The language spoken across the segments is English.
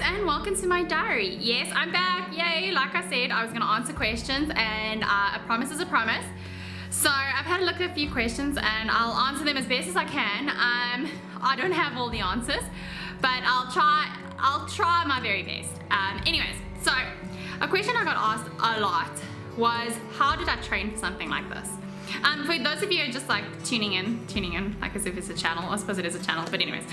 and welcome to my diary. Yes, I'm back, yay. Like I said, I was gonna answer questions and a promise is a promise. So I've had a look at a few questions and I'll answer them as best as I can. I don't have all the answers, but I'll try my very best. Anyways, so a question I got asked a lot was, how did I train for something like this? For those of you who are just like tuning in like as if it's a channel. I suppose it is a channel, but anyways.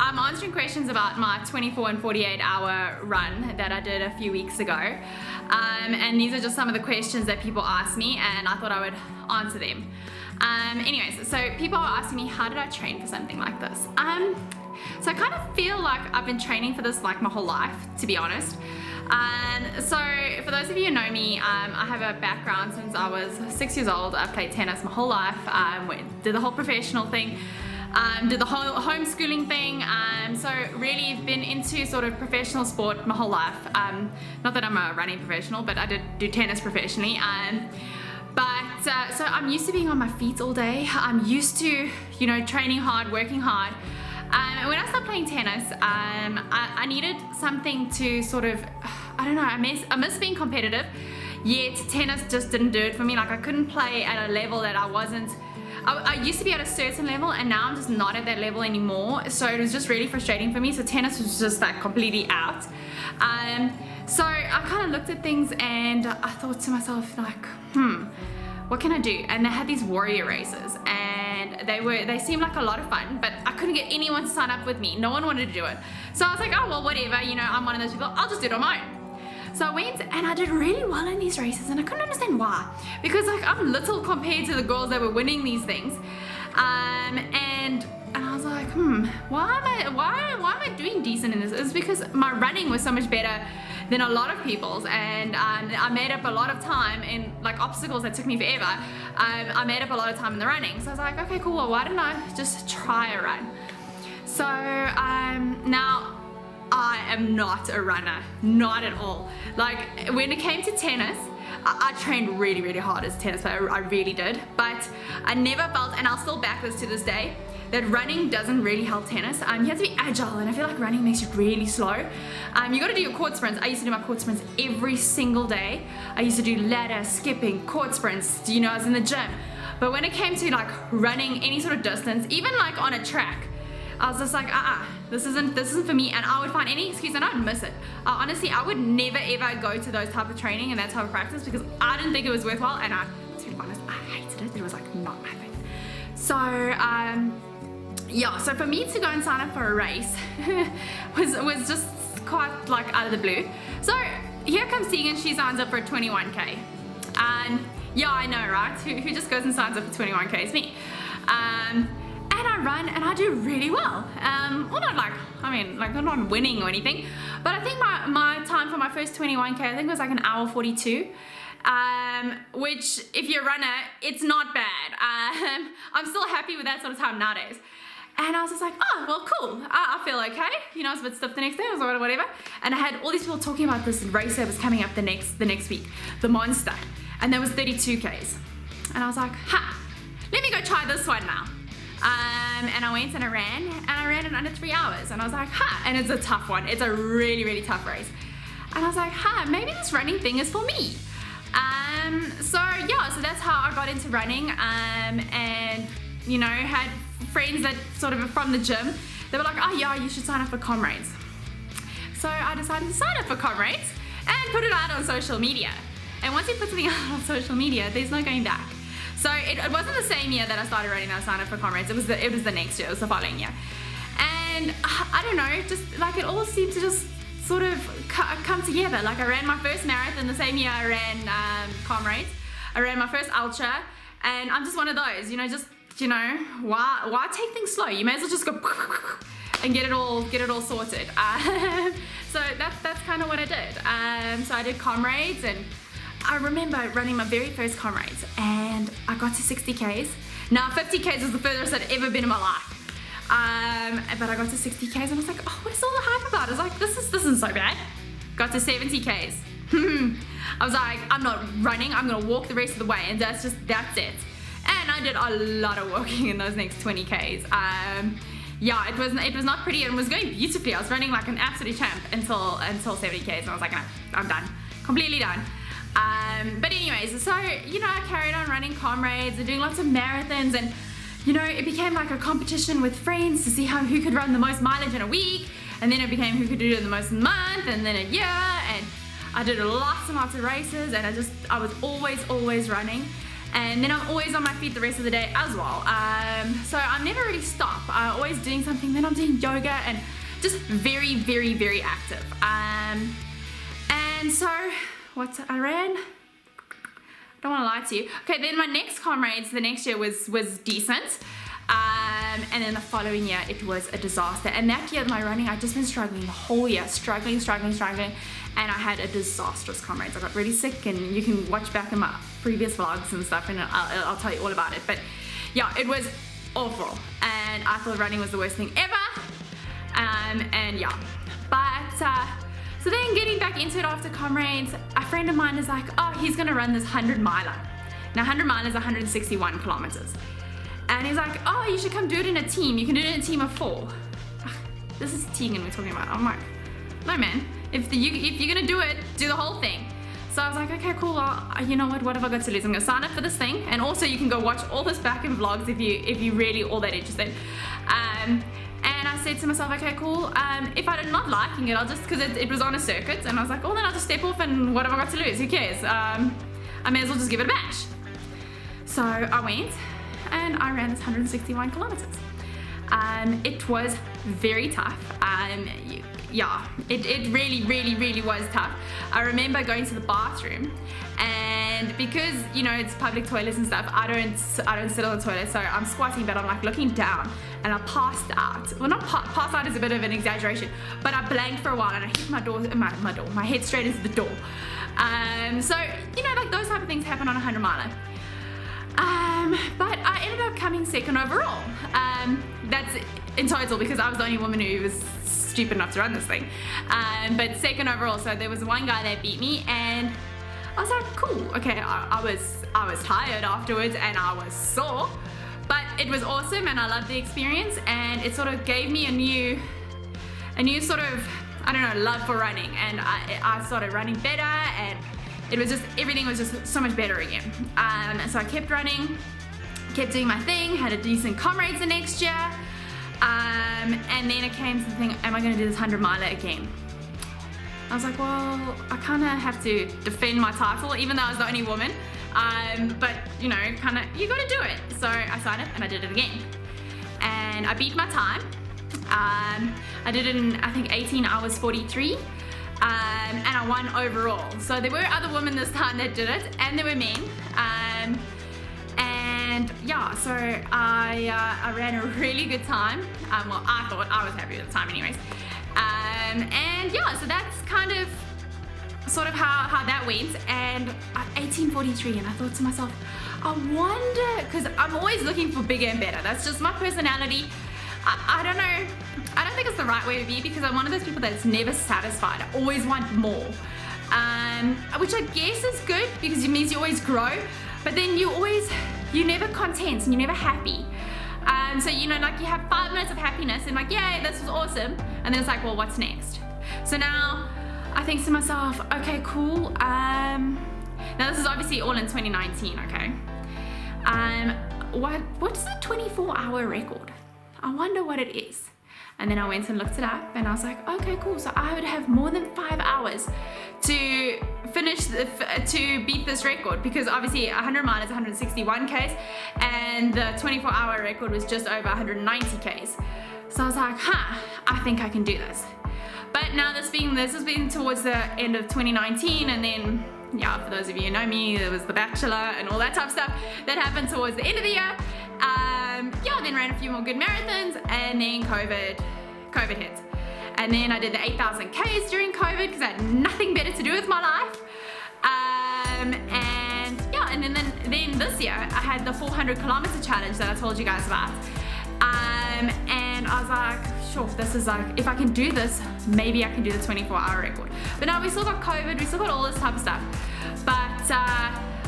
I'm answering questions about my 24 and 48 hour run that I did a few weeks ago. And these are just some of the questions that people ask me, and I thought I would answer them. Anyways, so people are asking me, how did I train for something like this? So I kind of feel like I've been training for this like my whole life, to be honest. So for those of you who know me, I have a background since I was 6 years old. I played tennis my whole life, did the whole professional thing, did the whole homeschooling thing, so really been into sort of professional sport my whole life. Not that I'm a running professional, but I did do tennis professionally. So I'm used to being on my feet all day. I'm used to, you know, training hard, working hard. When I started playing tennis, I needed something to sort of, I don't know, I miss being competitive, yet tennis just didn't do it for me. Like I couldn't play at a level that I used to be at a certain level, and now I'm just not at that level anymore. So it was just really frustrating for me. So tennis was just like completely out. So I kind of looked at things and I thought to myself like, what can I do? And they had these warrior races, and they seemed like a lot of fun, but I couldn't get anyone to sign up with me. No one wanted to do it. So I was like, oh well, whatever, you know, I'm one of those people, I'll just do it on my own. So I went and I did really well in these races, and I couldn't understand why, because like I'm little compared to the girls that were winning these things. And I was like, why am I doing decent in this? It's because my running was so much better than a lot of people's, and I made up a lot of time in like obstacles that took me forever. I made up a lot of time in the running. So I was like, okay, cool, well, why didn't I just try a run? So now I am not a runner, not at all. Like when it came to tennis, I trained really, really hard as a tennis player, I really did. But I never felt, and I'll still back this to this day, that running doesn't really help tennis. You have to be agile, and I feel like running makes you really slow. You gotta do your court sprints. I used to do my court sprints every single day. I used to do ladder, skipping, court sprints, you know, I was in the gym. But when it came to like running any sort of distance, even like on a track, I was just like, this isn't for me, and I would find any excuse and I'd miss it. Honestly, I would never ever go to those type of training and that type of practice because I didn't think it was worthwhile, and to be honest, I hated it. It was like not my thing. So yeah, so for me to go and sign up for a race was just quite like out of the blue. So here comes Tegan, she signs up for a 21k. Yeah, I know, right? Who just goes and signs up for 21k? It's me. And I run and I do really well. Well, not like, I mean, like I'm not winning or anything, but I think my time for my first 21k, I think it was like an hour 42. Which if you're a runner, it's not bad. I'm still happy with that sort of time nowadays. And I was just like, oh, well, cool. I feel okay. You know, I was a bit stiff the next day, I was like, whatever. And I had all these people talking about this race that was coming up the next week, the Monster. And there was 32Ks. And I was like, let me go try this one now. And I went and I ran in under 3 hours. And I was like, and it's a tough one. It's a really, really tough race. And I was like, maybe this running thing is for me. So that's how I got into running. And, you know, had friends that sort of from the gym, they were like, oh yeah, you should sign up for Comrades. So I decided to sign up for Comrades and put it out on social media. And once you put something out on social media, there's no going back. So it wasn't the same year that I started running that I signed up for Comrades. It was the next year, it was the following year. And I don't know, just like it all seemed to just sort of come together. Like I ran my first marathon the same year I ran Comrades. I ran my first ultra, and I'm just one of those, you know, just, you know, why take things slow? You may as well just go and get it all sorted. So that's kind of what I did. So I did Comrades, and I remember running my very first Comrades, and I got to 60Ks. Now 50Ks is the furthest I'd ever been in my life. But I got to 60Ks and I was like, oh, what is all the hype about? I was like, this isn't so bad. Got to 70Ks. I was like, I'm not running, I'm gonna walk the rest of the way, and that's it. And I did a lot of walking in those next 20Ks. yeah, it was not pretty, and it was going beautifully. I was running like an absolute champ until 70Ks, and I was like, no, I'm done, completely done. But anyways, so I carried on running comrades and doing lots of marathons, and it became like a competition with friends to see who could run the most mileage in a week, and then it became who could do it the most month, and then a year, and I did lots and lots of races, and I was always running. And then I'm always on my feet the rest of the day as well. So I never really stop. I'm always doing something. Then I'm doing yoga and just very, very, very active. And so I ran. I don't want to lie to you. Okay, then my next comrades the next year was decent. And then the following year it was a disaster. And that year my running, I'd just been struggling the whole year, struggling. And I had a disastrous comrades. I got really sick, and you can watch back in my previous vlogs and stuff, and I'll tell you all about it. But yeah, it was awful, and I thought running was the worst thing ever. And yeah, but so then getting back into it after comrades, a friend of mine is like, oh, he's gonna run this 100-miler. Now 100 miles is 161 kilometers. And he's like, oh, you should come do it in a team. You can do it in a team of 4. This is Tegan we're talking about. I'm like, no man, if you're gonna do it, do the whole thing. So I was like, okay, cool, well, you know what have I got to lose? I'm gonna sign up for this thing, and also you can go watch all this back in vlogs if you really all that interested. And I said to myself, okay, cool, if I'm not liking it, I'll just, because it was on a circuit, and I was like, well, then I'll just step off, and what have I got to lose? Who cares? I may as well just give it a bash. So I went, and I ran this 161 kilometers. It was very tough. Yeah, it really was tough. I remember going to the bathroom, and because it's public toilets and stuff, I don't sit on the toilet, so I'm squatting, but I'm like looking down, and I passed out. Well, not passed out is a bit of an exaggeration, but I blanked for a while, and I hit my head straight into the door. So like those type of things happen on a 100-miler. But I ended up coming second overall. That's in total because I was the only woman who was stupid enough to run this thing. But second overall, so there was one guy that beat me, and I was like, cool, okay, I was tired afterwards, and I was sore, but it was awesome, and I loved the experience, and it sort of gave me a new sort of, I don't know, love for running, and I started running better, and it was just, everything was just so much better again. So I kept running, kept doing my thing, had a decent comrades the next year, and then it came to the thing, am I going to do this 100-miler again? I was like, well, I kind of have to defend my title, even though I was the only woman, but you got to do it. So I signed up and I did it again, and I beat my time. I did it in, I think, 18 hours 43. And I won overall. So there were other women this time that did it, and there were men. And yeah, so I ran a really good time. Well, I thought I was happy with the time anyways. And yeah, so that's kind of sort of how that went. And 18:43, and I thought to myself, I wonder, because I'm always looking for bigger and better. That's just my personality. I don't know, I don't think it's the right way to be, because I'm one of those people that's never satisfied. I always want more, which I guess is good because it means you always grow, but then you're never content and you're never happy. So like you have 5 minutes of happiness and like, yay, this was awesome, and then it's like, well, what's next? So now I think to myself, okay, cool, now this is obviously all in 2019, okay, what's the 24-hour record? I wonder what it is. And then I went and looked it up, and I was like, okay, cool. So I would have more than 5 hours to finish, to beat this record, because obviously 100 miles is 161 Ks, and the 24-hour record was just over 190 Ks. So I was like, I think I can do this. But now this has been towards the end of 2019, and then, yeah, for those of you who know me, there was The Bachelor and all that type of stuff that happened towards the end of the year. Yeah, then ran a few more good marathons, and then COVID hit. And then I did the 8,000 Ks during COVID because I had nothing better to do with my life. And yeah, and then this year I had the 400-kilometer challenge that I told you guys about. And I was like, sure, this is like, if I can do this, maybe I can do the 24-hour record. But now we still got COVID, we still got all this type of stuff. But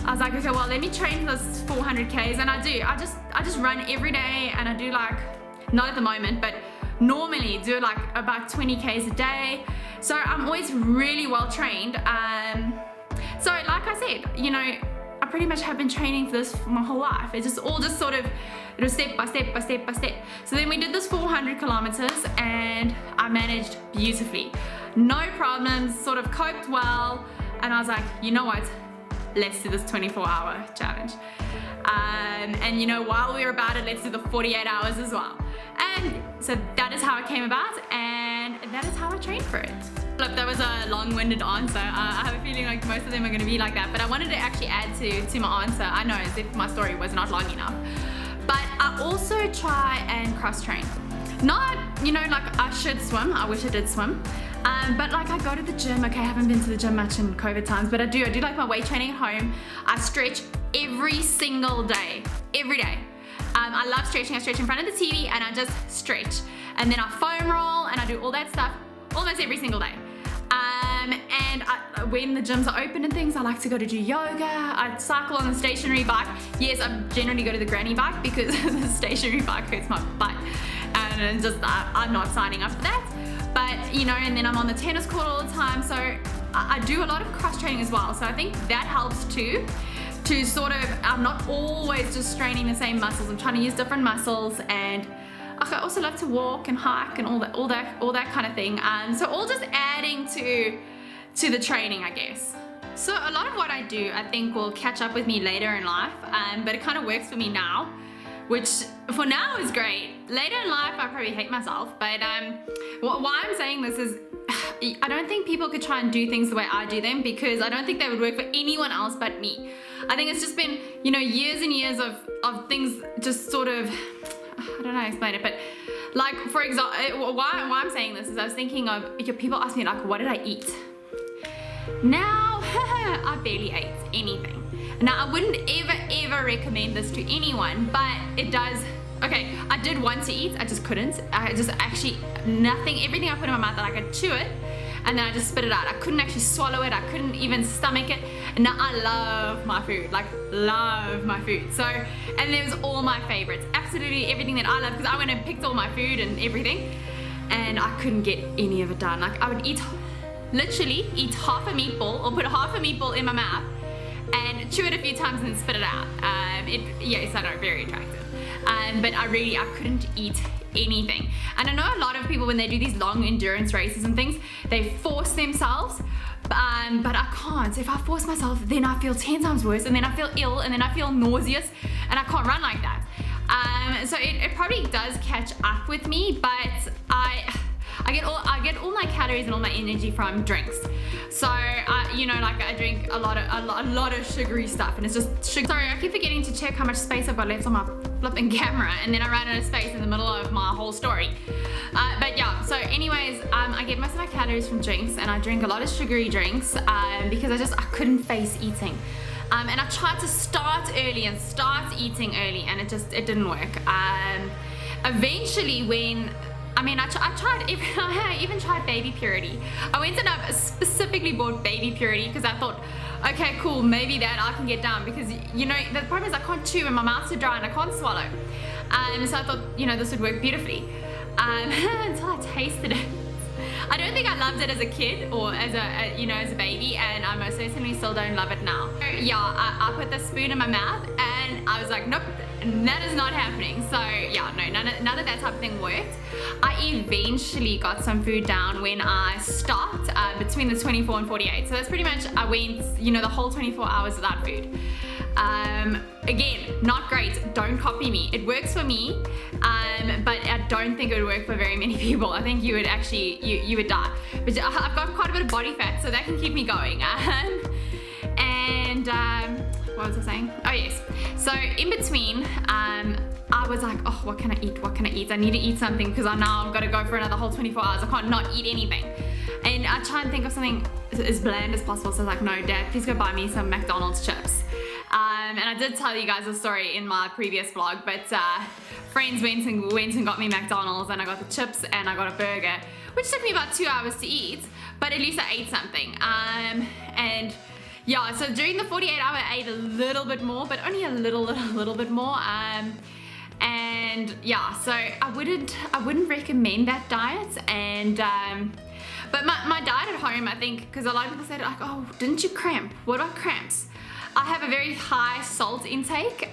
I was like, okay, well, let me train for this 400 Ks, and I do. I just run every day, and I do like not at the moment, but normally do like about 20 Ks a day. So I'm always really well trained. So like I said, you know, I pretty much have been training for this for my whole life. It's just all just sort of, it was step by step by step by step. So then we did this 400 kilometers and I managed beautifully. No problems, sort of coped well. And I was like, you know what? Let's do this 24-hour challenge. And you know, while we were about it, let's do the 48 hours as well. And so that is how it came about, and that is how I trained for it. Look, that was a long-winded answer. I have a feeling like most of them are going to be like that, but I wanted to actually add to my answer. I know, as if my story was not long enough. But I also try and cross-train. Not, you know, like I should swim. I wish I did swim. But like I go to the gym. Okay, I haven't been to the gym much in COVID times, but I do like my weight training at home. I stretch every single day, every day. I love stretching. I stretch in front of the TV and I just stretch. And then I foam roll and I do all that stuff almost every single day. When the gyms are open and things, I like to go to do yoga. I cycle on the stationary bike. Yes, I generally go to the granny bike because the stationary bike hurts my butt. And just, I'm not signing up for that. But, you know, and then I'm on the tennis court all the time. So I do a lot of cross training as well. So I think that helps too. To sort of, I'm not always just straining the same muscles. I'm trying to use different muscles, and I also love to walk and hike and all that kind of thing. So all just adding to the training, I guess. So a lot of what I do, I think, will catch up with me later in life, but it kind of works for me now, which for now is great. Later in life, I probably hate myself, but why I'm saying this is, I don't think people could try and do things the way I do them, because I don't think they would work for anyone else but me. I think it's just been, you know, years and years of things just sort of, I don't know how to explain it, but like, for example, why I'm saying this is I was thinking of, people ask me like, what did I eat? Now, I barely ate anything. Now, I wouldn't ever recommend this to anyone, but it does. Okay, I did want to eat, I just couldn't. I just actually, everything I put in my mouth, that I could chew it, and then I just spit it out. I couldn't actually swallow it, I couldn't even stomach it. And now I love my food, like love my food. So, and it was all my favorites, absolutely everything that I love, because I went and picked all my food and everything, and I couldn't get any of it done. Like I would literally eat half a meatball, or put half a meatball in my mouth, and chew it a few times and then spit it out. Yes, I know, very attractive. But I couldn't eat anything. And I know a lot of people, when they do these long endurance races and things, they force themselves, but I can't. If I force myself, then I feel 10 times worse, and then I feel ill, and then I feel nauseous, and I can't run like that. So it probably does catch up with me, but I get all my calories and all my energy from drinks. So you know, like I drink a lot of sugary stuff, and it's just sugar. Sorry, I keep forgetting to check how much space I've got left on my flipping camera, and then I ran out of space in the middle of my whole story. But yeah, so anyways, I get most of my calories from drinks, and I drink a lot of sugary drinks because I couldn't face eating. And I tried to start early and start eating early, and it didn't work. Eventually, when I even tried baby purity. I went and I specifically bought baby purity because I thought, okay, cool, maybe that I can get down, because you know the problem is I can't chew and my mouth's so dry and I can't swallow. So I thought, you know, this would work beautifully until I tasted it. I don't think I loved it as a kid or as a baby, and I most certainly still don't love it now. So, yeah, I put the spoon in my mouth and I was like, nope, that is not happening. So yeah, no, none of that type of thing worked. I eventually got some food down when I stopped between the 24 and 48. So that's pretty much, I went, you know, the whole 24 hours without food. Again, not great, don't copy me. It works for me, but I don't think it would work for very many people. I think you would actually, you would die. But I've got quite a bit of body fat, so that can keep me going. What was I saying? Oh yes, so in between, I was like, oh, what can I eat? I need to eat something, because I know I've got to go for another whole 24 hours. I can't not eat anything. And I try and think of something as bland as possible. So I was like, no, Dad, please go buy me some McDonald's chips. And I did tell you guys a story in my previous vlog, but friends went and got me McDonald's, and I got the chips and I got a burger, which took me about 2 hours to eat, but at least I ate something. And yeah, so during the 48 hour I ate a little bit more, but only a little bit more. And And yeah, so I wouldn't recommend that diet. And but my diet at home, I think, because a lot of people say like, oh, didn't you cramp? What about cramps? I have a very high salt intake,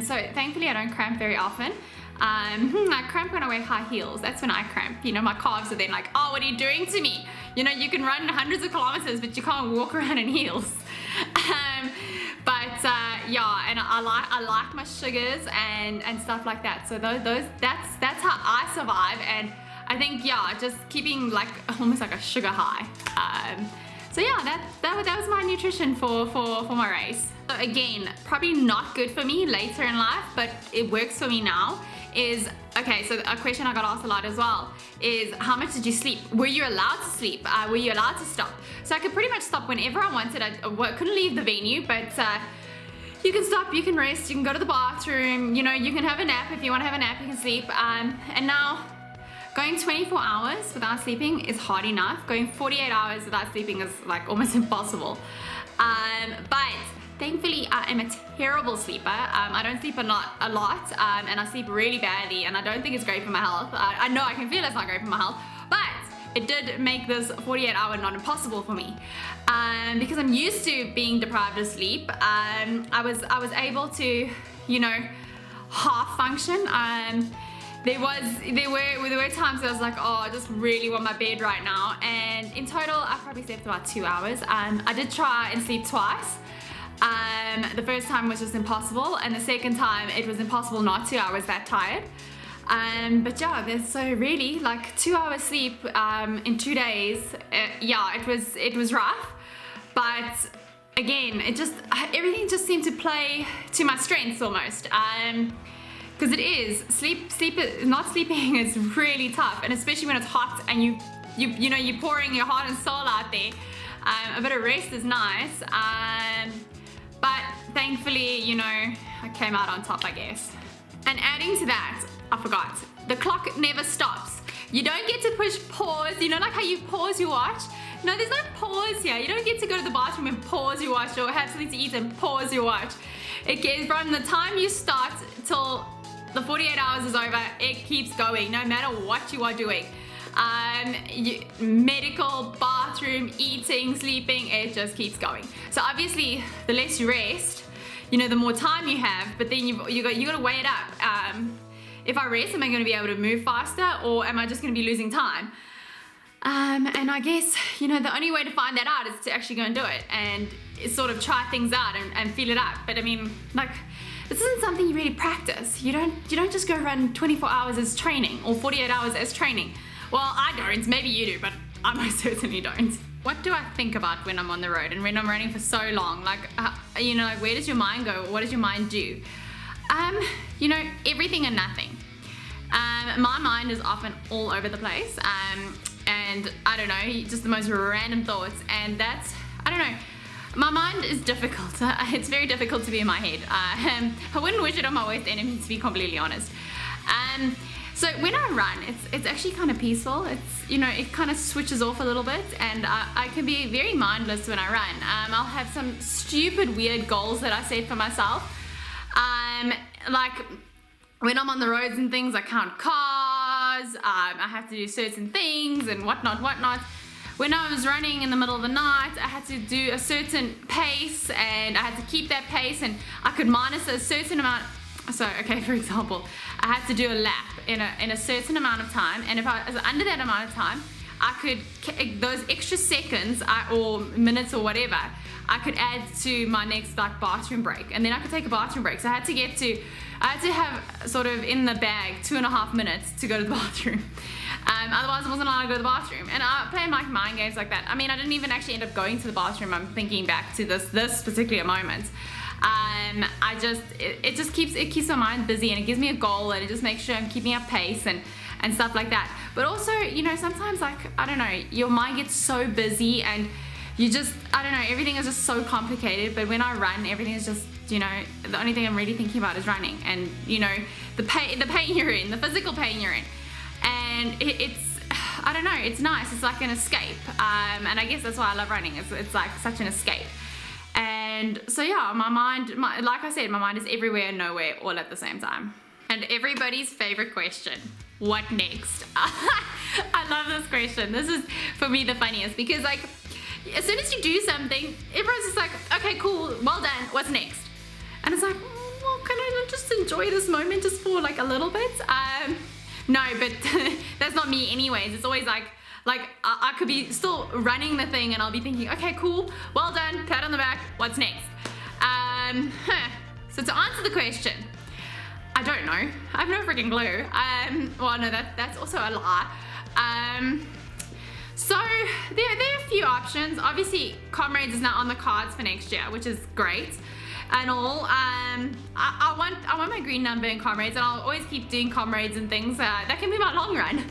so thankfully I don't cramp very often. I cramp when I wear high heels. That's when I cramp. You know, my calves are then like, oh, what are you doing to me? You know, you can run hundreds of kilometers, but you can't walk around in heels. Yeah, and I like my sugars and stuff like that. So that's how I survive. And I think, yeah, just keeping like almost like a sugar high. So yeah, that was my nutrition for my race. So again, probably not good for me later in life, but it works for me now. Is, okay, so a question I got asked a lot as well is, how much did you sleep? Were you allowed to sleep? Were you allowed to stop? So I could pretty much stop whenever I wanted. I couldn't leave the venue, but you can stop, you can rest, you can go to the bathroom, you know, you can have a nap. If you want to have a nap, you can sleep. And now going 24 hours without sleeping is hard enough. Going 48 hours without sleeping is like almost impossible. But thankfully, I am a terrible sleeper. I don't sleep a lot, and I sleep really badly, and I don't think it's great for my health. I know I can feel it's not great for my health, but it did make this 48-hour not impossible for me. Because I'm used to being deprived of sleep, I was able to, you know, half function. There were times where I was like, oh, I just really want my bed right now. And in total, I probably slept about 2 hours. I did try and sleep twice. The first time was just impossible, and the second time it was impossible not to. I was that tired. But yeah, so really like 2 hours sleep in 2 days. Yeah, it was rough, but again, everything just seemed to play to my strengths almost. Because it is not sleeping is really tough, and especially when it's hot and you know you're pouring your heart and soul out there. A bit of rest is nice. But thankfully, you know, I came out on top, I guess. And adding to that, I forgot, the clock never stops. You don't get to push pause, you know, like how you pause your watch? No, there's no pause here. You don't get to go to the bathroom and pause your watch, or have something to eat and pause your watch. It gets from the time you start till the 48 hours is over, it keeps going, no matter what you are doing. Medical, bathroom, eating, sleeping, it just keeps going. So obviously, the less you rest, you know, the more time you have, but then you got to weigh it up. If I rest, am I going to be able to move faster, or am I just going to be losing time? And I guess, you know, the only way to find that out is to actually go and do it and sort of try things out and feel it out. But I mean, like, this isn't something you really practice. You don't just go run 24 hours as training or 48 hours as training. Well, I don't, maybe you do, but I most certainly don't. What do I think about when I'm on the road and when I'm running for so long? Like, you know, like, where does your mind go? What does your mind do? You know, everything and nothing. My mind is often all over the place, and I don't know, just the most random thoughts, and that's, I don't know, my mind is difficult. It's very difficult to be in my head. I wouldn't wish it on my worst enemy, to be completely honest. So when I run, it's actually kind of peaceful. It's, you know, it kind of switches off a little bit, and I can be very mindless when I run. I'll have some stupid, weird goals that I set for myself. Like when I'm on the roads and things, I count cars. I have to do certain things and whatnot. When I was running in the middle of the night, I had to do a certain pace, and I had to keep that pace, and I could minus a certain amount. So, okay, for example, I had to do a lap in a certain amount of time, and if I was under that amount of time, I could, those extra seconds or minutes or whatever, I could add to my next like bathroom break, and then I could take a bathroom break. So I had to have sort of in the bag 2.5 minutes to go to the bathroom. Otherwise I wasn't allowed to go to the bathroom. And I play my mind games like that. I mean, I didn't even actually end up going to the bathroom. I'm thinking back to this particular moment. It just keeps my mind busy, and it gives me a goal, and it just makes sure I'm keeping up pace and stuff like that. But also, you know, sometimes, like, I don't know, your mind gets so busy, and you just, I don't know, everything is just so complicated. But when I run, everything is just, you know, the only thing I'm really thinking about is running, and, you know, the pain you're in, the physical pain you're in, and it's, I don't know, it's nice. It's like an escape, and I guess that's why I love running. It's like such an escape. And so yeah, my mind, like I said, my mind is everywhere and nowhere all at the same time. And everybody's favorite question, what next? I love this question. This is, for me, the funniest, because like, as soon as you do something, everyone's just like, okay, cool, well done, what's next? And it's like, well, can I not just enjoy this moment just for like a little bit? No, but that's not me anyways. It's always like I could be still running the thing and I'll be thinking, okay, cool, well done, pat on the back, what's next? So to answer the question, I don't know. I have no freaking clue. Well, no, that's also a lie. So there are a few options. Obviously, Comrades is now on the cards for next year, which is great and all. I want my green number in Comrades, and I'll always keep doing Comrades and things. That can be my long run.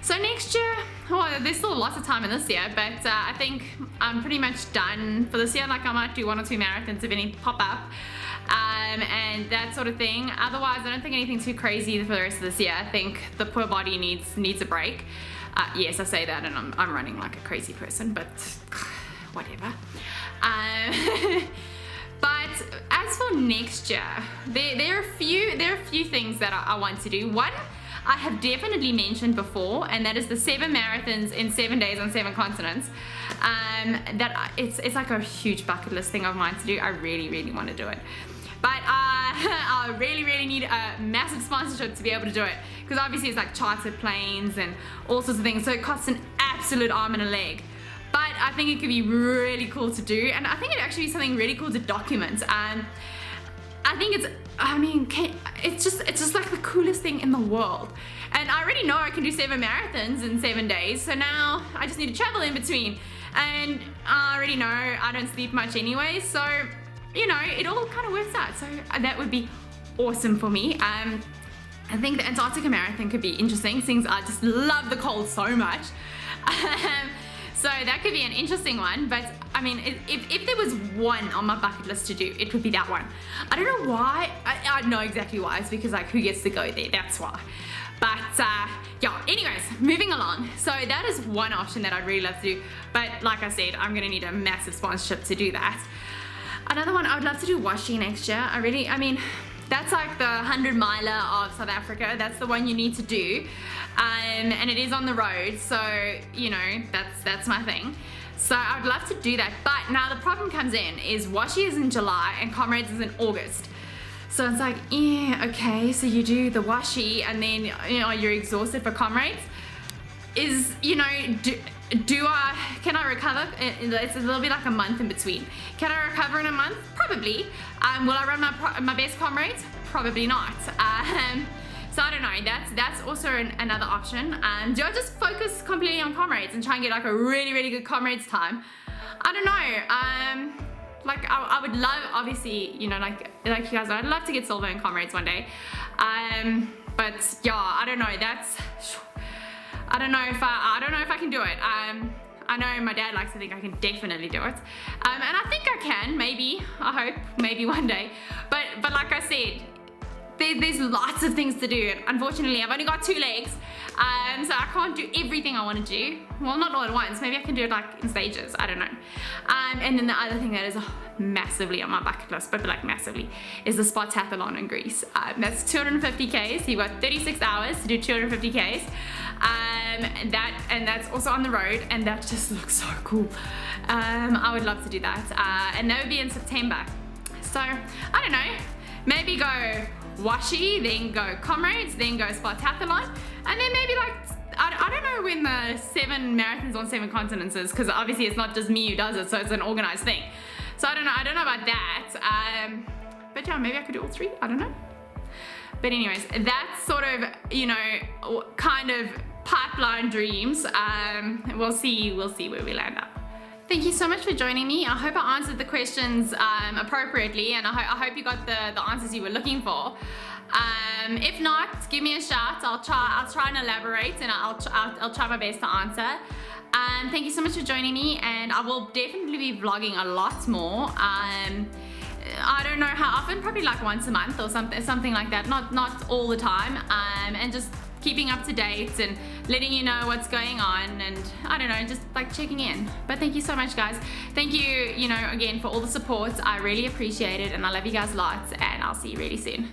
So next year, well, there's still lots of time in this year, but I think I'm pretty much done for this year. Like I might do 1 or 2 marathons if any pop up, and that sort of thing. Otherwise, I don't think anything too crazy for the rest of this year. I think the poor body needs a break. Yes, I say that, and I'm running like a crazy person, but whatever. But as for next year, there are a few things that I want to do. One, I have definitely mentioned before, and that is the 7 marathons in 7 days on 7 continents. It's like a huge bucket list thing of mine to do. I really want to do it. But I really need a massive sponsorship to be able to do it, because obviously it's like chartered planes and all sorts of things, so it costs an absolute arm and a leg. But I think it could be really cool to do, and I think it'd actually be something really cool to document. I think it's just like the coolest thing in the world. And I already know I can do 7 marathons in 7 days, so now I just need to travel in between. And I already know I don't sleep much anyway, so you know, it all kind of works out. So that would be awesome for me. I think the Antarctica Marathon could be interesting, since I just love the cold so much. So that could be an interesting one, but I mean, if there was one on my bucket list to do, it would be that one. I don't know why. I know exactly why. It's because like, who gets to go there? That's why. But yeah, anyways, moving along. So that is one option that I'd really love to do, but like I said, I'm gonna need a massive sponsorship to do that. Another one, I would love to do Washi next year. I mean, that's like the 100-miler of South Africa. That's the one you need to do. And it is on the road, so, you know, that's my thing. So I would love to do that. But now the problem comes in is Washi is in July and Comrades is in August. So it's like, yeah, okay, so you do the Washi and then, you know, you're exhausted for Comrades. Can I recover? It's a little bit like a month in between. Can I recover in a month? Probably. Will I run my best Comrades? Probably not. So I don't know, that's also another option. Do I just focus completely on Comrades and try and get like a really good Comrades time? I don't know. Like I would love, obviously, you know, like you guys know, I'd love to get silver in Comrades one day. But yeah, I don't know, I don't know if I can do it. I know my dad likes to think I can definitely do it. And I think I can, maybe, I hope, maybe one day. But like I said, there's lots of things to do. Unfortunately, I've only got 2 legs, so I can't do everything I want to do. Well, not all at once. Maybe I can do it like in stages. I don't know. And then the other thing that is massively on my bucket list, but like massively, is the Spartathlon in Greece. That's 250 Ks. You've got 36 hours to do 250 Ks. And that's also on the road, and that just looks so cool. I would love to do that. And that would be in September. So I don't know. Maybe go Washi, then go Comrades, then go Spartathlon, and then maybe like, I don't know when the 7 marathons on 7 continents is, because obviously it's not just me who does it, so it's an organized thing. So I don't know about that. But yeah, maybe I could do all 3, I don't know. But anyways, that's sort of, you know, kind of pipeline dreams. We'll see where we land up. Thank you so much for joining me. I hope I answered the questions appropriately, and I hope you got the answers you were looking for. If not, give me a shout. I'll try and elaborate, and I'll try my best to answer. Thank you so much for joining me, and I will definitely be vlogging a lot more. I don't know how often, probably like once a month or something like that. Not all the time, and just keeping up to date and letting you know what's going on, and I don't know, just like checking in. But thank you so much, guys. Thank you, you know, again, for all the support. I really appreciate it, and I love you guys lots, and I'll see you really soon.